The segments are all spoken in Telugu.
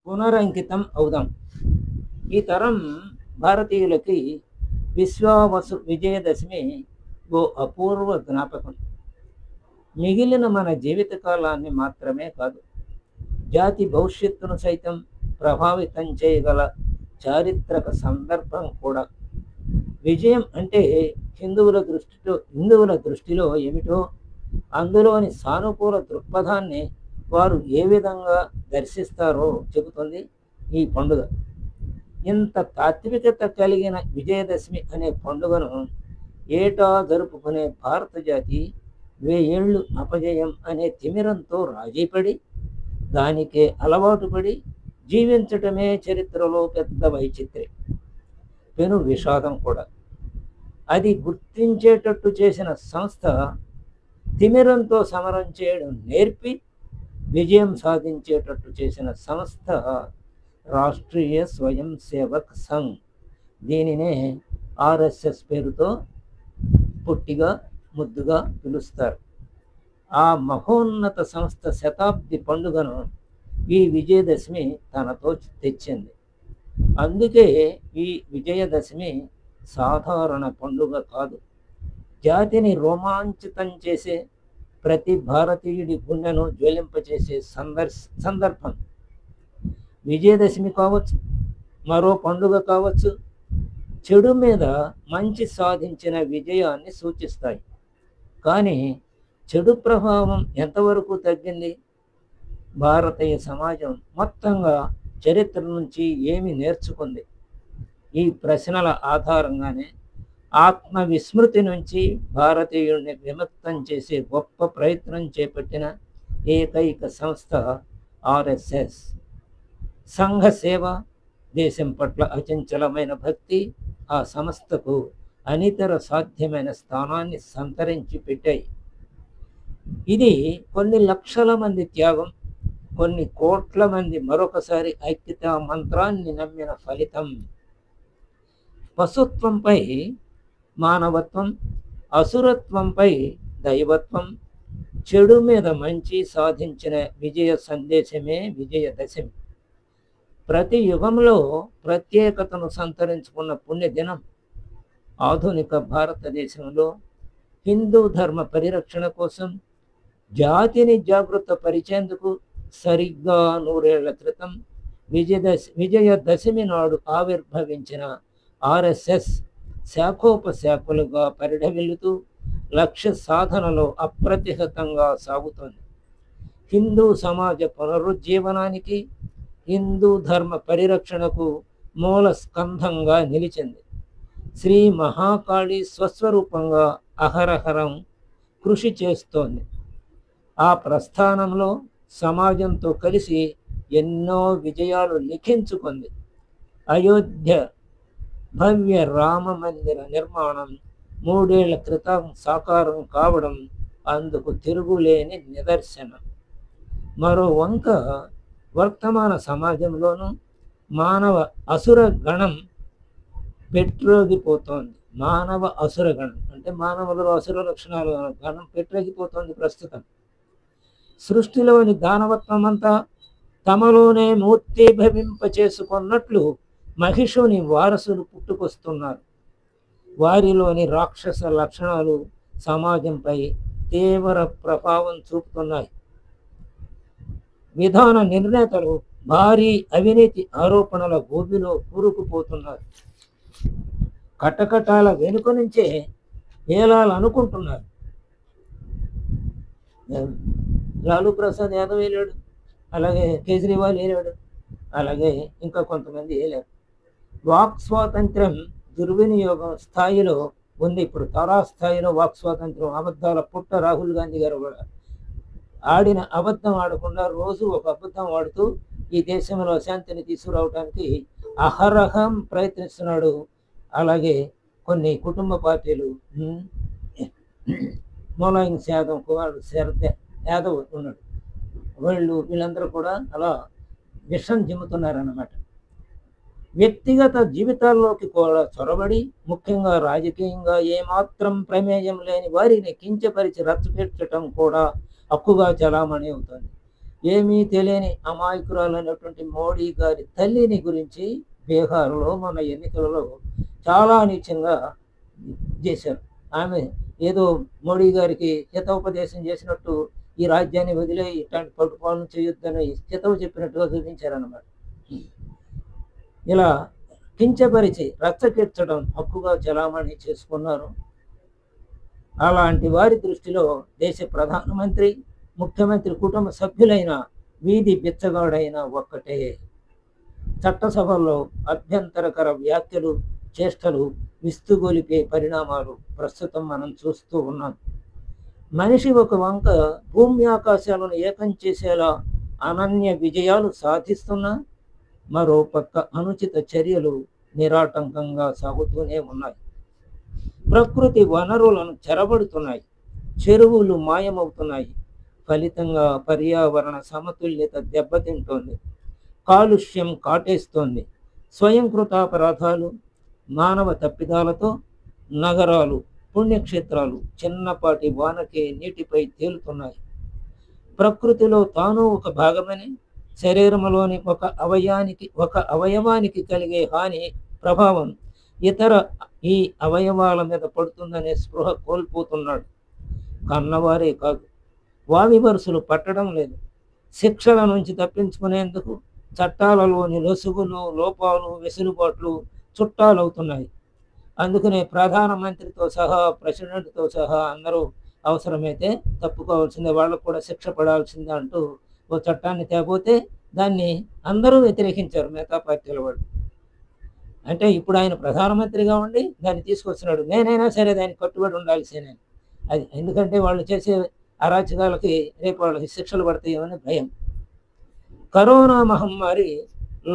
పునరంకితం అవుదాం. ఈ తరం భారతీయులకి విశ్వావసు విజయదశమి ఓ అపూర్వ జ్ఞాపకం. మిగిలిన మన జీవితకాలాన్ని మాత్రమే కాదు, జాతి భవిష్యత్తును సైతం ప్రభావితం చేయగల చారిత్రక సందర్భం కూడా. విజయం అంటే హిందువుల దృష్టిలో ఏమిటో, అందులోని సానుకూల దృక్పథాన్ని వారు ఏ విధంగా దర్శిస్తారో చెబుతుంది ఈ పండుగ. ఇంత తాత్వికత కలిగిన విజయదశమి అనే పండుగను ఏటా జరుపుకునే భారత జాతి వేయేళ్ళు అపజయం అనే తిమిరంతో రాజీపడి, దానికే అలవాటు పడి జీవించటమే చరిత్రలో పెద్ద వైచిత్రి, పెను విషాదం కూడా. అది గుర్తించేటట్టు చేసిన సంస్థ తిమిరంతో సమరం చేయడం నేర్పి విజయం సాధించేటట్టు చేసిన సంస్థ రాష్ట్రీయ స్వయం సేవక్ సంఘ్. దీనినే ఆర్ఎస్ఎస్ పేరుతో పొట్టిగా ముద్దుగా పిలుస్తారు. ఆ మహోన్నత సంస్థ శతాబ్ది పండుగను ఈ విజయదశమి తనతో తెచ్చింది. అందుకే ఈ విజయదశమి సాధారణ పండుగ కాదు, జాతిని రోమాంచితం చేసే, ప్రతి భారతీయుడి గుండెను జ్వలింపచేసే సందర్భం. విజయదశమి కావచ్చు, మరో పండుగ కావచ్చు, చెడు మీద మంచి సాధించిన విజయాన్ని సూచిస్తాయి. కానీ చెడు ప్రభావం ఎంతవరకు తగ్గింది? భారతీయ సమాజం మొత్తంగా చరిత్ర నుంచి ఏమి నేర్చుకుంది? ఈ ప్రశ్నల ఆధారంగానే ఆత్మవిస్మృతి నుంచి భారతీయుడిని విముక్తం చేసే గొప్ప ప్రయత్నం చేపట్టిన ఏకైక సంస్థ ఆర్ఎస్ఎస్. సంఘ సేవ, దేశం పట్ల అచంచలమైన భక్తి ఆ సంస్థకు అనితర సాధ్యమైన స్థానాన్ని సంతరించి పెట్టాయి. ఇది కొన్ని లక్షల మంది త్యాగం, కొన్ని కోట్ల మంది మరొకసారి ఐక్యతా మంత్రాన్ని నమ్మిన ఫలితం. పశుత్వంపై మానవత్వం, అసురత్వంపై దైవత్వం, చెడు మీద మంచి సాధించిన విజయ సందేశమే విజయదశమి. ప్రతి యుగంలో ప్రత్యేకతను సంతరించుకున్న పుణ్యదినం. ఆధునిక భారతదేశంలో హిందూ ధర్మ పరిరక్షణ కోసం, జాతిని జాగృత పరిచేందుకు సరిగ్గా 100 ఏళ్ల క్రితం విజయదశమి నాడు ఆవిర్భవించిన ఆర్ఎస్ఎస్ శాఖోపశాఖలుగా పరిఢవిల్లుతూ లక్ష్య సాధనలో అప్రతిహతంగా సాగుతోంది. హిందూ సమాజ పునరుజ్జీవనానికి, హిందూ ధర్మ పరిరక్షణకు మూల స్కంధంగా నిలిచింది. శ్రీ మహాకాళి స్వస్వరూపంగా అహరహరం కృషి చేస్తోంది. ఆ ప్రస్థానంలో సమాజంతో కలిసి ఎన్నో విజయాలు లిఖించుకుంది. అయోధ్య భవ్య రామ మందిర నిర్మాణం 3 ఏళ్ల క్రితం సాకారం కావడం అందుకు తిరుగులేని నిదర్శనం. మరో వంక వర్తమాన సమాజంలోనూ మానవ అసుర గణం పెట్రోగిపోతోంది. మానవ అసుర గణం అంటే మానవులలో అసుర లక్షణాలు గణం పెట్రోగిపోతోంది ప్రస్తుతం. సృష్టిలోని దానవత్వం అంతా తమలోనే మూర్తిభవింప చేసుకున్నట్లు మహిషుని వారసులు పుట్టుకొస్తున్నారు. వారిలోని రాక్షస లక్షణాలు సమాజంపై తీవ్ర ప్రభావం చూపుతున్నాయి. విధాన నిర్ణేతలు భారీ అవినీతి ఆరోపణల గోబిలో కూరుకుపోతున్నారు. కటకటాల వెనుక నుంచే ఏలాలనుకుంటున్నారు. లాలూ ప్రసాద్ యాదవ్ వేలాడు, అలాగే కేజ్రీవాల్ వేలాడు, అలాగే ఇంకా కొంతమంది వేలారు. వాక్ స్వాతంత్ర్యం దుర్వినియోగం స్థాయిలో ఉంది. ఇప్పుడు తారాస్థాయిలో వాక్ స్వాతంత్ర్యం. అబద్ధాల పుట్ట రాహుల్ గాంధీ గారు కూడా ఆడిన అబద్ధం ఆడకుండా రోజు ఒక అబద్ధం ఆడుతూ ఈ దేశంలో శాంతిని తీసుకురావడానికి అహరహం ప్రయత్నిస్తున్నాడు. అలాగే కొన్ని కుటుంబ పార్టీలు, ములాయం యాదవ్ కుమారుడు శరద్ యాదవ్ ఉన్నాడు, వీళ్ళందరూ కూడా అలా విషం జిమ్ముతున్నారన్నమాట. వ్యక్తిగత జీవితాల్లోకి కూడా చొరబడి, ముఖ్యంగా రాజకీయంగా ఏమాత్రం ప్రమేయం లేని వారిని కించపరిచి రచ్చకెట్టడం కూడా హక్కుగా చలామణి అవుతుంది. ఏమీ తెలియని అమాయకురాలైనటువంటి మోడీ గారి తల్లిని గురించి బీహార్లో మన ఎన్నికలలో చాలా నీచంగా చేశారు. ఆమె ఏదో మోడీ గారికి హితోపదేశం చేసినట్టు ఈ రాజ్యాన్ని వదిలే ఇట్లాంటి పరిపాలన చేయొద్దని హితవు చెప్పినట్టుగా చూపించారన్నమాట. ఇలా కించపరిచి రచ్చకెచ్చడం హక్కుగా చలామణి చేసుకున్నారు. అలాంటి వారి దృష్టిలో దేశ ప్రధానమంత్రి, ముఖ్యమంత్రి కుటుంబ సభ్యులైన వీధి బిచ్చగాడైన ఒక్కటే. చట్టసభల్లో అభ్యంతరకర వ్యాఖ్యలు, చేష్టలు విస్తుగొలిపే పరిణామాలు ప్రస్తుతం మనం చూస్తూ ఉన్నాం. మనిషి ఒక వంక భూమి ఆకాశాలను ఏకం చేసేలా అనన్య విజయాలు సాధిస్తున్నా, మరో పక్క అనుచిత చర్యలు నిరాటంకంగా సాగుతూనే ఉన్నాయి. ప్రకృతి వనరులను చెరబడుతున్నాయి, చెరువులు మాయమవుతున్నాయి. ఫలితంగా పర్యావరణ సమతుల్యత దెబ్బతింటోంది, కాలుష్యం కాటేస్తోంది. స్వయంకృతాపరాధాలు, మానవ తప్పిదాలతో నగరాలు, పుణ్యక్షేత్రాలు చిన్నపాటి వానకే నీటిపై తేలుతున్నాయి. ప్రకృతిలో తాను ఒక భాగమని, శరీరంలోని ఒక అవయవానికి కలిగే హాని ప్రభావం ఇతర ఈ అవయవాల మీద పడుతుందనే స్పృహ కోల్పోతున్నాడు. కన్నవారే కాదు, వావి వరుసలు పట్టడం లేదు. శిక్షల నుంచి తప్పించుకునేందుకు చట్టాలలోని లొసుగులు, లోపాలు, వెసులుబాట్లు చుట్టాలవుతున్నాయి. అందుకనే ప్రధానమంత్రితో సహా, ప్రెసిడెంట్తో సహా అందరూ అవసరమైతే తప్పుకోవాల్సిందే, వాళ్ళకు కూడా శిక్ష పడాల్సిందే అంటూ ఓ చట్టాన్ని తేపోతే దాన్ని అందరూ వ్యతిరేకించారు, మిగతా పార్టీల వాళ్ళు. అంటే ఇప్పుడు ఆయన ప్రధానమంత్రిగా ఉండి దాన్ని తీసుకొస్తున్నాడు. నేనైనా సరే దానికి కట్టుబడి ఉండాల్సిందే. అది ఎందుకంటే వాళ్ళు చేసే అరాచకాలకి రేపు వాళ్ళకి శిక్షలు పడతాయేమని భయం. కరోనా మహమ్మారి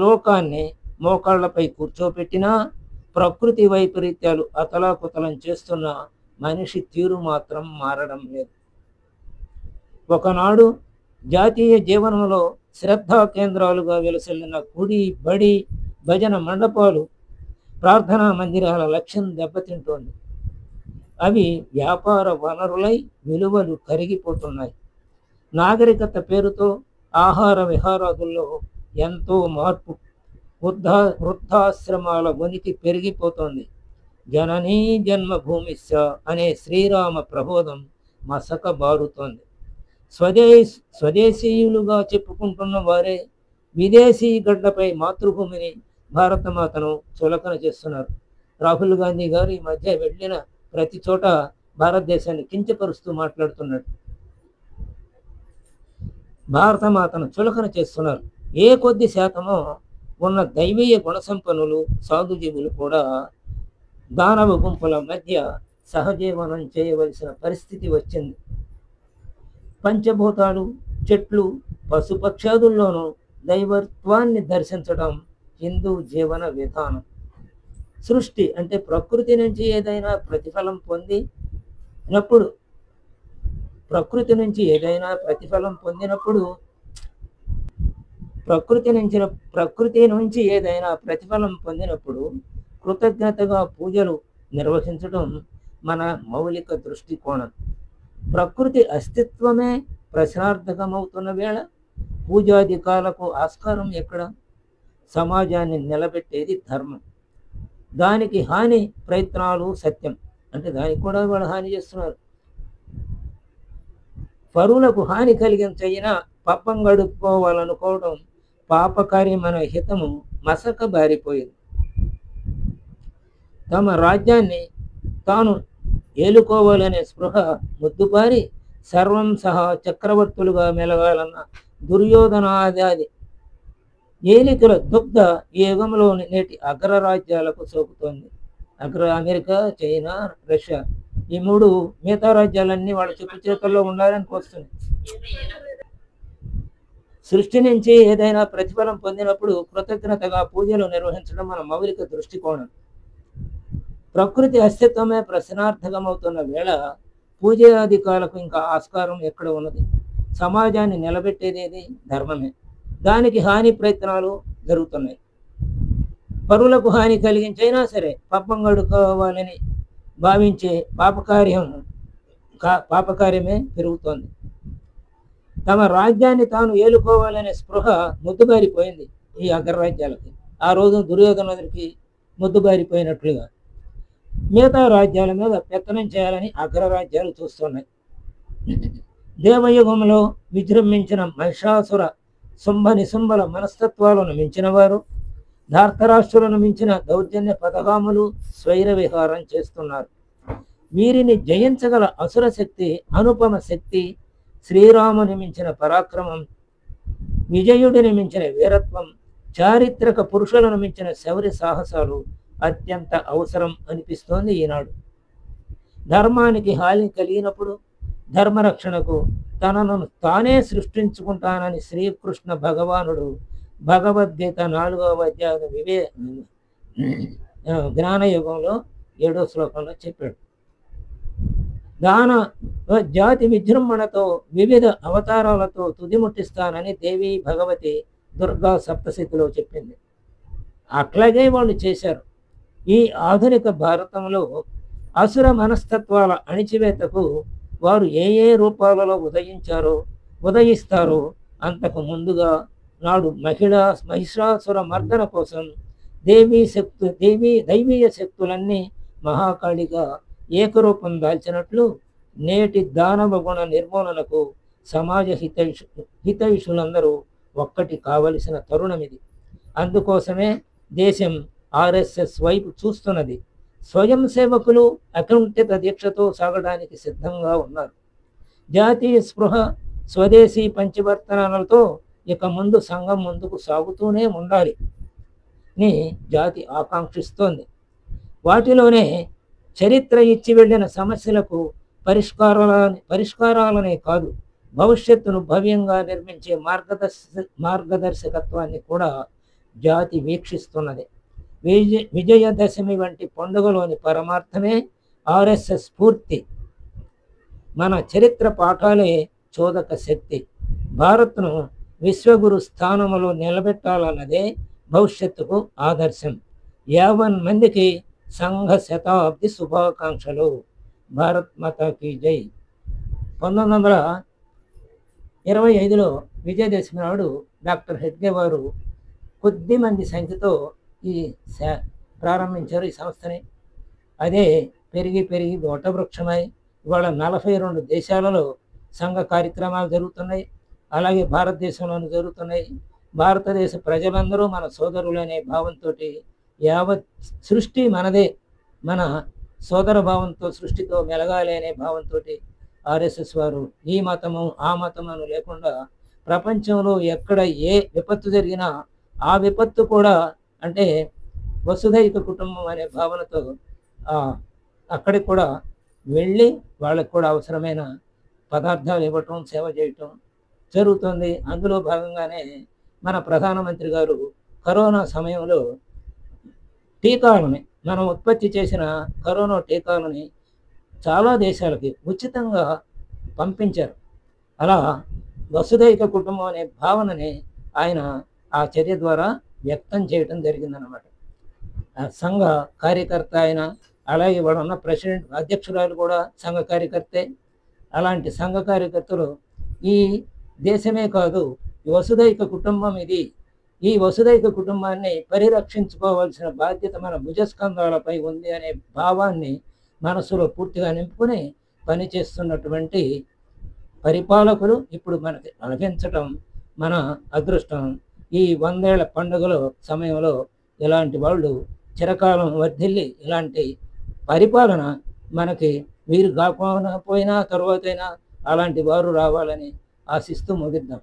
లోకాన్ని మోకాళ్లపై కూర్చోపెట్టినా, ప్రకృతి వైపరీత్యాలు అతలాకుతలం చేస్తున్న మనిషి తీరు మాత్రం మారడం లేదు. ఒకనాడు జాతీయ జీవనంలో శ్రద్ధా కేంద్రాలుగా వెలుసెల్లిన గుడి, బడి, భజన మండపాలు, ప్రార్థనా మందిరాల లక్ష్యం దెబ్బతింటోంది. అవి వ్యాపార వనరులై విలువలు కరిగిపోతున్నాయి. నాగరికత పేరుతో ఆహార విహారాదుల్లో ఎంతో మార్పు, వృద్ధాశ్రమాల ఉనికి పెరిగిపోతోంది. జననీ జన్మభూమిశ్చ అనే శ్రీరామ ప్రబోధం మసక బారుతోంది. స్వదేశీయులుగా చెప్పుకుంటున్న వారే విదేశీ గడ్డపై మాతృభూమిని, భారతమాతను చులకన చేస్తున్నారు. రాహుల్ గాంధీ గారు ఈ మధ్య వెళ్ళిన ప్రతి చోట భారతదేశాన్ని కించపరుస్తూ మాట్లాడుతున్నాడు. భారతమాతను చులకన చేస్తున్నారు. ఏ కొద్ది శాతమో ఉన్న దైవీయ గుణసంపన్నులు, సాధుజీవులు కూడా దానవ గుంపుల మధ్య సహజీవనం చేయవలసిన పరిస్థితి వచ్చింది. పంచభూతాలు, చెట్లు, పశుపక్షాదుల్లోనూ దైవత్వాన్ని దర్శించడం హిందూ జీవన విధానం. సృష్టి అంటే ప్రకృతి నుంచి ఏదైనా ప్రతిఫలం పొందినప్పుడు ప్రకృతి నుంచి ఏదైనా ప్రతిఫలం పొందినప్పుడు కృతజ్ఞతగా పూజలు నిర్వహించడం మన మౌలిక దృష్టికోణం. ప్రకృతి అస్తిత్వమే ప్రశ్నార్థకమవుతున్న వేళ పూజాధికాలకు ఆస్కారం ఎక్కడ? సమాజాన్ని నిలబెట్టేది ధర్మం, దానికి హాని ప్రయత్నాలు సత్యం. అంటే దానికి కూడా వాళ్ళు హాని చేస్తున్నారు. పరులకు హాని కలిగించైనా పాపం గడుపుకోవాలనుకోవడం పాపకార్యమైన హితము మసక బారిపోయింది. తమ రాజ్యాన్ని తాను ఏలుకోవాలనే స్పృహ ముద్దుపారి సర్వం సహా చక్రవర్తులుగా మెలగాలన్న దుర్యోధనాది ఏలికల దుగ్ధ ఈ యుగంలోని నేటి అగ్రరాజ్యాలకు సోకుతోంది. అమెరికా, చైనా, రష్యా ఈ మూడు మిగతా రాజ్యాలన్నీ వాళ్ళ చెప్పు చేతుల్లో ఉండాలని కోస్తుంది. సృష్టి నుంచి ఏదైనా ప్రతిఫలం పొందినప్పుడు కృతజ్ఞతగా పూజలు నిర్వహించడం మన మౌలిక దృష్టికోణం. ప్రకృతి అస్తిత్వమే ప్రశ్నార్థకమవుతున్న వేళ పూజాధికాలకు ఇంకా ఆస్కారం ఎక్కడ ఉన్నది? సమాజాన్ని నిలబెట్టేది ధర్మమే, దానికి హాని ప్రయత్నాలు జరుగుతున్నాయి. పరులకు హాని కలిగించైనా సరే పాపం గడుకోవాలని భావించే పాపకార్యమే పెరుగుతోంది. తమ రాజ్యాన్ని తాను ఏలుకోవాలనే స్పృహ ముద్దుబారిపోయింది ఈ అగ్రరాజ్యాలకి. ఆ రోజు దుర్యోధనుడికి ముద్దుబారిపోయినట్లుగా మిగతా రాజ్యాల మీద పెత్తనం చేయాలని అగ్రరాజ్యాలు చూస్తున్నాయి. దేవయుగంలో విజృంభించిన మహిషాసుర శుంభ నిశుంభల మనస్తత్వాలను మించిన వారు, ధార్తరాష్ట్రులను మించిన దౌర్జన్య పథకాములు స్వైర విహారం చేస్తున్నారు. వీరిని జయించగల అసుర శక్తి, అనుపమ శక్తి, శ్రీరాముని మించిన పరాక్రమం, విజయుడిని మించిన వీరత్వం, చారిత్రక పురుషులను మించిన శౌర్య సాహసాలు అత్యంత అవసరం అనిపిస్తోంది ఈనాడు. ధర్మానికి హాని కలిగినప్పుడు ధర్మరక్షణకు తనను తానే సృష్టించుకుంటానని శ్రీకృష్ణ భగవానుడు భగవద్గీత 4వ అధ్యాయం జ్ఞానయుగంలో 7వ శ్లోకంలో చెప్పాడు. దాన జాతి విజృంభణతో వివిధ అవతారాలతో తుదిముట్టిస్తానని దేవి భగవతి దుర్గా సప్తశతిలో చెప్పింది. అట్లాగే వాళ్ళు చేశారు. ఈ ఆధునిక భారతంలో అసుర మనస్తత్వాల అణిచివేతకు వారు ఏ ఏ రూపాలలో ఉదయిస్తారో అంతకు ముందుగా నాడు మహిషాసుర మర్దన కోసం దైవీయ శక్తులన్నీ మహాకాళిగా ఏకరూపం దాల్చినట్లు నేటి దానవ గుణ నిర్మూలనకు సమాజ హితైషులందరూ ఒక్కటి కావలసిన తరుణమిది. అందుకోసమే దేశం ఆర్ఎస్ఎస్ వైపు చూస్తున్నది. స్వయం సేవకులు అకుంఠిత దీక్షతో సాగడానికి సిద్ధంగా ఉన్నారు. జాతీయ స్పృహ, స్వదేశీ పంచవర్తనాలతో ఇక ముందు సంఘం ముందుకు సాగుతూనే ఉండాలి అని జాతి ఆకాంక్షిస్తోంది. వాటిలోనే చరిత్ర ఇచ్చి వెళ్ళిన సమస్యలకు పరిష్కారాలనే కాదు, భవిష్యత్తును భవ్యంగా నిర్మించే మార్గదర్శకత్వాన్ని కూడా జాతి వీక్షిస్తున్నది. విజయదశమి వంటి పండుగలోని పరమార్థమే ఆర్ఎస్ఎస్ స్ఫూర్తి. మన చరిత్ర పాఠాలే చోదక శక్తి. భారత్ను విశ్వగురు స్థానంలో నిలబెట్టాలన్నదే భవిష్యత్తుకు ఆదర్శం. 50 మందికి సంఘ శతాబ్ది శుభాకాంక్షలు. భారత్ మాతాకి జై. 1925లో విజయదశమి నాడు డాక్టర్ హెడ్గే వారు కొద్ది మంది సంఖ్యతో ప్రారంభించారు ఈ సంస్థని. అదే పెరిగి వటవృక్షమై ఇవాళ 42 దేశాలలో సంఘ కార్యక్రమాలు జరుగుతున్నాయి. అలాగే భారతదేశంలోనూ జరుగుతున్నాయి. భారతదేశ ప్రజలందరూ మన సోదరులనే భావంతో యావత్ సృష్టి మనదే, మన సోదర భావంతో సృష్టితో మెలగాలి అనే భావంతో ఆర్ఎస్ఎస్ వారు ఈ మతము ఆ మతము లేకుండా ప్రపంచంలో ఎక్కడ ఏ విపత్తు జరిగినా ఆ విపత్తు కూడా అంటే వసుధైక కుటుంబం అనే భావనతో అక్కడికి కూడా వెళ్ళి వాళ్ళకు కూడా అవసరమైన పదార్థాలు ఇవ్వటం, సేవ చేయటం జరుగుతుంది. అందులో భాగంగానే మన ప్రధానమంత్రి గారు కరోనా సమయంలో టీకాలని, మనం ఉత్పత్తి చేసిన కరోనా టీకాలని చాలా దేశాలకి ఉచితంగా పంపించారు. అలా వసుధైక కుటుంబం అనే భావనని ఆయన ఆ చర్య ద్వారా వ్యక్తం చేయటం జరిగిందన్నమాట. సంఘ కార్యకర్త ఆయన, అలాగే వాడు ఉన్న ప్రెసిడెంట్ అధ్యక్షురాలు కూడా సంఘ కార్యకర్తే. అలాంటి సంఘ కార్యకర్తలు ఈ దేశమే కాదు, వసుధైక కుటుంబం ఇది, ఈ వసుధైక కుటుంబాన్ని పరిరక్షించుకోవాల్సిన బాధ్యత మన భుజస్కంధాలపై ఉంది అనే భావాన్ని మనసులో పూర్తిగా నింపుకొని పనిచేస్తున్నటువంటి పరిపాలకులు ఇప్పుడు మనకి లభించటం మన అదృష్టం. ఈ 100 ఏళ్ల పండుగల సమయంలో ఇలాంటి వాళ్ళు చిరకాలం వర్ధిల్లి ఇలాంటి పరిపాలన మనకి వీరు కాకపోయినా తరువాతైనా అలాంటి వారు రావాలని ఆశిస్తూ ముగిద్దాం.